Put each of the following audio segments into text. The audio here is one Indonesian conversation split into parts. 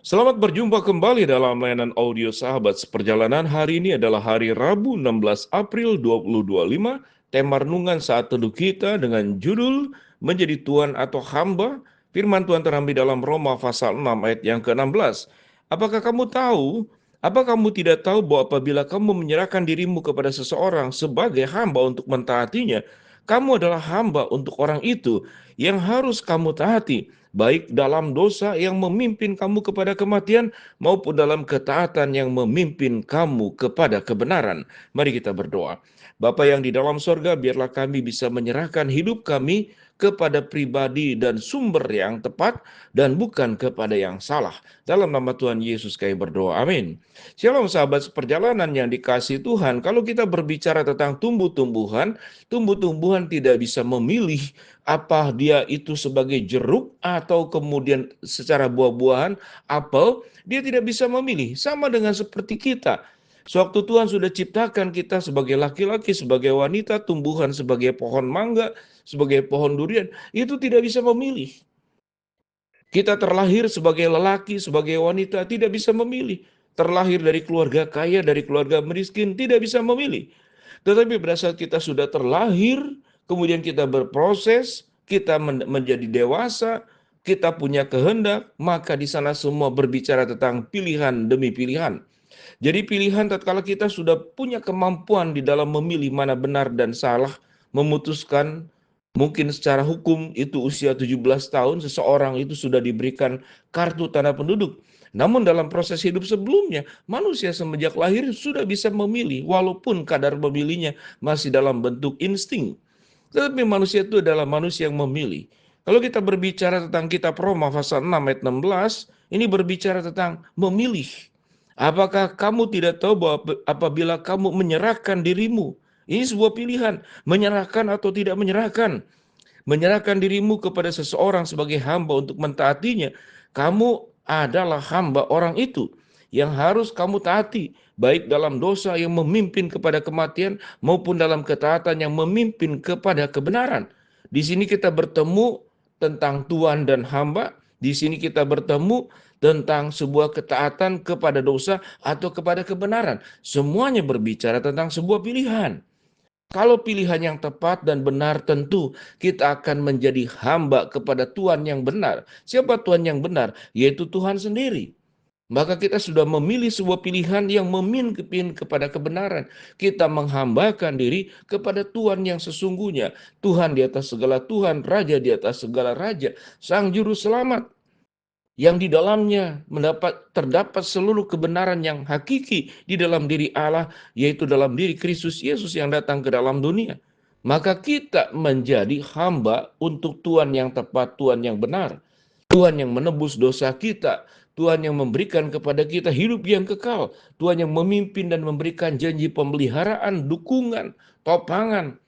Selamat berjumpa kembali dalam layanan audio Sahabat Seperjalanan. Hari ini adalah hari Rabu 16 April 2025. Tema renungan saat teduh kita dengan judul Menjadi Tuan atau Hamba. Firman Tuhan terambil dalam Roma pasal 6 ayat yang ke-16. Apakah kamu tahu? Apa kamu tidak tahu bahwa apabila kamu menyerahkan dirimu kepada seseorang sebagai hamba untuk mentaatinya, kamu adalah hamba untuk orang itu yang harus kamu taati, baik dalam dosa yang memimpin kamu kepada kematian maupun dalam ketaatan yang memimpin kamu kepada kebenaran. Mari kita berdoa. Bapa yang di dalam sorga, biarlah kami bisa menyerahkan hidup kami kepada pribadi dan sumber yang tepat dan bukan kepada yang salah. Dalam nama Tuhan Yesus kami berdoa. Amin. Shalom sahabat seperjalanan yang dikasihi Tuhan. Kalau kita berbicara tentang tumbuh-tumbuhan tidak bisa memilih apa dia itu sebagai jeruk atau kemudian secara buah-buahan apel, dia tidak bisa memilih. Sama dengan seperti kita. Sewaktu Tuhan sudah ciptakan kita sebagai laki-laki, sebagai wanita, tumbuhan sebagai pohon mangga, sebagai pohon durian, itu tidak bisa memilih. Kita terlahir sebagai lelaki, sebagai wanita, tidak bisa memilih. Terlahir dari keluarga kaya, dari keluarga miskin, tidak bisa memilih. Tetapi pada saat kita sudah terlahir, kemudian kita berproses, kita menjadi dewasa, kita punya kehendak, maka di sana semua berbicara tentang pilihan demi pilihan. Jadi pilihan tatkala kita sudah punya kemampuan di dalam memilih mana benar dan salah, memutuskan. Mungkin secara hukum itu usia 17 tahun seseorang itu sudah diberikan kartu tanda penduduk. Namun dalam proses hidup sebelumnya, manusia semenjak lahir sudah bisa memilih walaupun kadar memilihnya masih dalam bentuk insting. Tetapi manusia itu adalah manusia yang memilih. Kalau kita berbicara tentang kitab Roma pasal 6 ayat 16, ini berbicara tentang memilih. Apakah kamu tidak tahu bahwa apabila kamu menyerahkan dirimu, ini sebuah pilihan, menyerahkan atau tidak menyerahkan. Menyerahkan dirimu kepada seseorang sebagai hamba untuk mentaatinya, kamu adalah hamba orang itu yang harus kamu taati, baik dalam dosa yang memimpin kepada kematian maupun dalam ketaatan yang memimpin kepada kebenaran. Di sini kita bertemu tentang tuan dan hamba, di sini kita bertemu tentang sebuah ketaatan kepada dosa atau kepada kebenaran. Semuanya berbicara tentang sebuah pilihan. Kalau pilihan yang tepat dan benar, tentu kita akan menjadi hamba kepada Tuhan yang benar. Siapa Tuhan yang benar? Yaitu Tuhan sendiri. Maka kita sudah memilih sebuah pilihan yang memimpin kepada kebenaran. Kita menghambakan diri kepada Tuhan yang sesungguhnya. Tuhan di atas segala Tuhan, Raja di atas segala Raja, Sang Juru Selamat, yang di dalamnya terdapat seluruh kebenaran yang hakiki di dalam diri Allah, yaitu dalam diri Kristus Yesus yang datang ke dalam dunia. Maka kita menjadi hamba untuk Tuhan yang tepat, Tuhan yang benar. Tuhan yang menebus dosa kita, Tuhan yang memberikan kepada kita hidup yang kekal, Tuhan yang memimpin dan memberikan janji pemeliharaan, dukungan, topangan.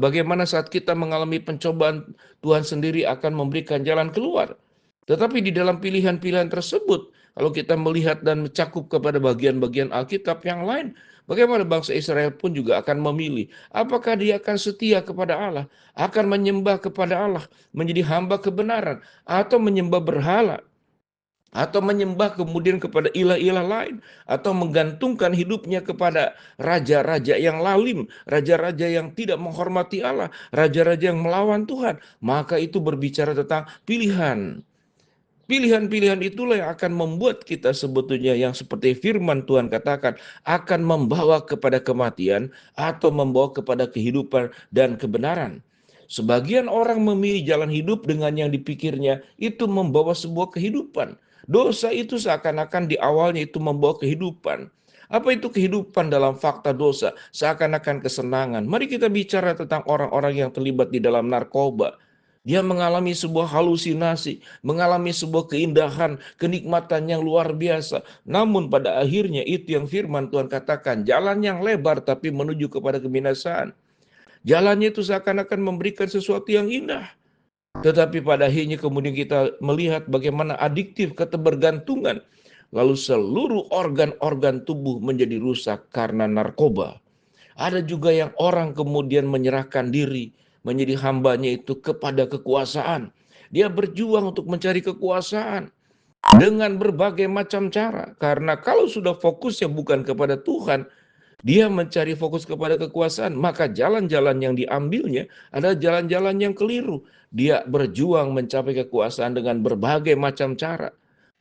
Bagaimana saat kita mengalami pencobaan, Tuhan sendiri akan memberikan jalan keluar. Tetapi di dalam pilihan-pilihan tersebut, kalau kita melihat dan mencakup kepada bagian-bagian Alkitab yang lain, bagaimana bangsa Israel pun juga akan memilih. Apakah dia akan setia kepada Allah, akan menyembah kepada Allah, menjadi hamba kebenaran, atau menyembah berhala, atau menyembah kemudian kepada ilah-ilah lain, atau menggantungkan hidupnya kepada raja-raja yang lalim, raja-raja yang tidak menghormati Allah, raja-raja yang melawan Tuhan. Maka itu berbicara tentang pilihan. Pilihan-pilihan itulah yang akan membuat kita sebetulnya yang seperti firman Tuhan katakan akan membawa kepada kematian atau membawa kepada kehidupan dan kebenaran. Sebagian orang memilih jalan hidup dengan yang dipikirnya itu membawa sebuah kehidupan. Dosa itu seakan-akan di awalnya itu membawa kehidupan. Apa itu kehidupan dalam fakta dosa? Seakan-akan kesenangan. Mari kita bicara tentang orang-orang yang terlibat di dalam narkoba. Dia mengalami sebuah halusinasi, mengalami sebuah keindahan, kenikmatan yang luar biasa. Namun pada akhirnya itu yang firman Tuhan katakan, jalan yang lebar tapi menuju kepada kebinasaan. Jalannya itu seakan-akan memberikan sesuatu yang indah. Tetapi pada akhirnya kemudian kita melihat bagaimana adiktif ketergantungan. Lalu seluruh organ-organ tubuh menjadi rusak karena narkoba. Ada juga yang orang kemudian menyerahkan diri, menjadi hambanya itu kepada kekuasaan. Dia berjuang untuk mencari kekuasaan. dengan berbagai macam cara. Karena kalau sudah fokusnya bukan kepada Tuhan, dia mencari fokus kepada kekuasaan, maka jalan-jalan yang diambilnya adalah jalan-jalan yang keliru. Dia berjuang mencapai kekuasaan dengan berbagai macam cara.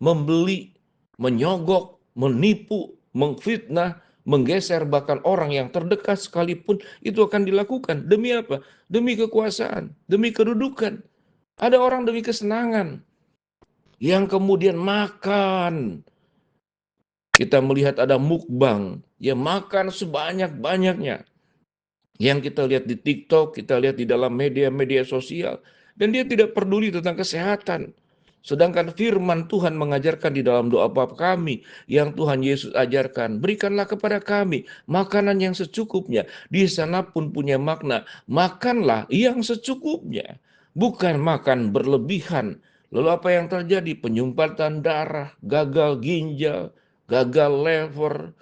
Membeli, menyogok, menipu, mengfitnah, menggeser bahkan orang yang terdekat sekalipun itu akan dilakukan. Demi apa? Demi kekuasaan, demi kedudukan. Ada orang demi kesenangan yang kemudian makan. Kita melihat ada mukbang, ya makan sebanyak-banyaknya. Yang kita lihat di TikTok, kita lihat di dalam media-media sosial. Dan dia tidak peduli tentang kesehatan. Sedangkan firman Tuhan mengajarkan di dalam doa Bapa kami yang Tuhan Yesus ajarkan, berikanlah kepada kami makanan yang secukupnya. Di sana pun punya makna, makanlah yang secukupnya. Bukan makan berlebihan. Lalu apa yang terjadi? Penyumbatan darah, gagal ginjal, gagal lever,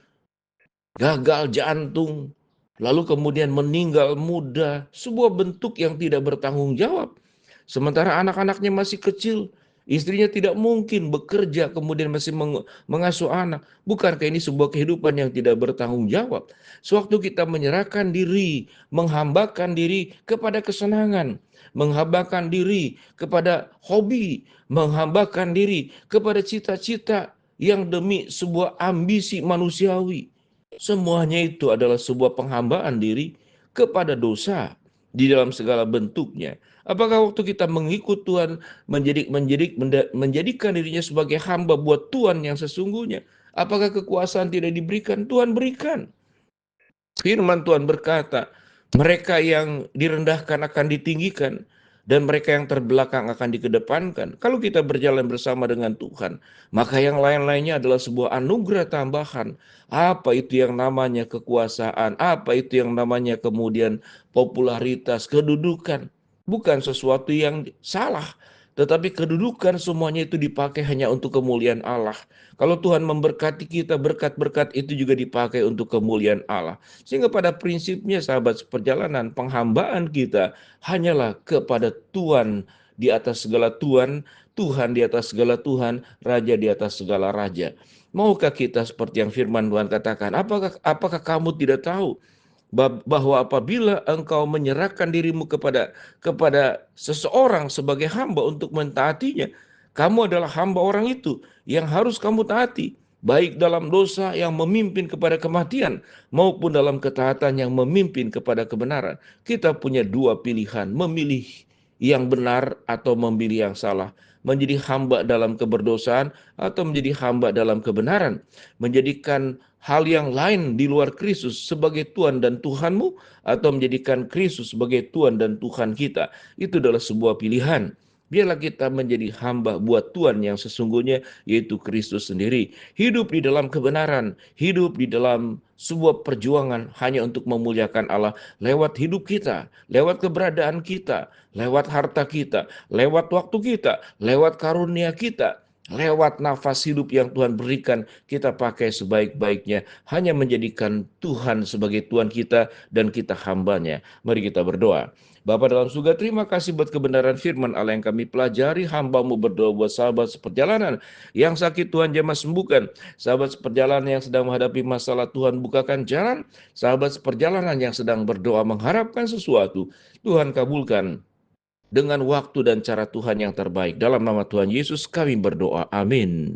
gagal jantung, lalu kemudian meninggal muda, sebuah bentuk yang tidak bertanggung jawab. Sementara anak-anaknya masih kecil, istrinya tidak mungkin bekerja kemudian masih mengasuh anak. Bukankah ini sebuah kehidupan yang tidak bertanggung jawab? Sewaktu kita menyerahkan diri, menghambakan diri kepada kesenangan, menghambakan diri kepada hobi, menghambakan diri kepada cita-cita yang demi sebuah ambisi manusiawi. Semuanya itu adalah sebuah penghambaan diri kepada dosa di dalam segala bentuknya. Apakah waktu kita mengikut Tuhan menjadikan dirinya sebagai hamba buat Tuhan yang sesungguhnya? Apakah kekuasaan tidak diberikan? Tuhan berikan. Firman Tuhan berkata, mereka yang direndahkan akan ditinggikan, dan mereka yang terbelakang akan dikedepankan. Kalau kita berjalan bersama dengan Tuhan, maka yang lain-lainnya adalah sebuah anugerah tambahan. Apa itu yang namanya kekuasaan? Apa itu yang namanya kemudian popularitas, kedudukan? Bukan sesuatu yang salah, tetapi kedudukan semuanya itu dipakai hanya untuk kemuliaan Allah. Kalau Tuhan memberkati kita, berkat-berkat itu juga dipakai untuk kemuliaan Allah. Sehingga pada prinsipnya sahabat seperjalanan, penghambaan kita hanyalah kepada Tuhan di atas segala Tuhan, Tuhan di atas segala Tuhan, Raja di atas segala Raja. Maukah kita seperti yang firman Tuhan katakan, apakah kamu tidak tahu bahwa apabila engkau menyerahkan dirimu kepada seseorang sebagai hamba untuk mentaatinya, kamu adalah hamba orang itu yang harus kamu taati, baik dalam dosa yang memimpin kepada kematian maupun dalam ketaatan yang memimpin kepada kebenaran. Kita punya dua pilihan, memilih yang benar atau memilih yang salah, menjadi hamba dalam keberdosaan atau menjadi hamba dalam kebenaran, menjadikan hal yang lain di luar Kristus sebagai Tuhan dan Tuhanmu, atau menjadikan Kristus sebagai Tuhan dan Tuhan kita. Itu adalah sebuah pilihan. Biarlah kita menjadi hamba buat Tuhan yang sesungguhnya, yaitu Kristus sendiri. Hidup di dalam kebenaran, hidup di dalam sebuah perjuangan hanya untuk memuliakan Allah lewat hidup kita, lewat keberadaan kita, lewat harta kita, lewat waktu kita, lewat karunia kita, lewat nafas hidup yang Tuhan berikan, kita pakai sebaik-baiknya, hanya menjadikan Tuhan sebagai Tuhan kita dan kita hambanya. Mari kita berdoa. Bapa dalam surga, terima kasih buat kebenaran firman Allah yang kami pelajari. Hamba-Mu berdoa buat sahabat seperjalanan yang sakit, Tuhan jamah sembuhkan. Sahabat seperjalanan yang sedang menghadapi masalah, Tuhan bukakan jalan. Sahabat seperjalanan yang sedang berdoa mengharapkan sesuatu, Tuhan kabulkan dengan waktu dan cara Tuhan yang terbaik. Dalam nama Tuhan Yesus kami berdoa. Amin.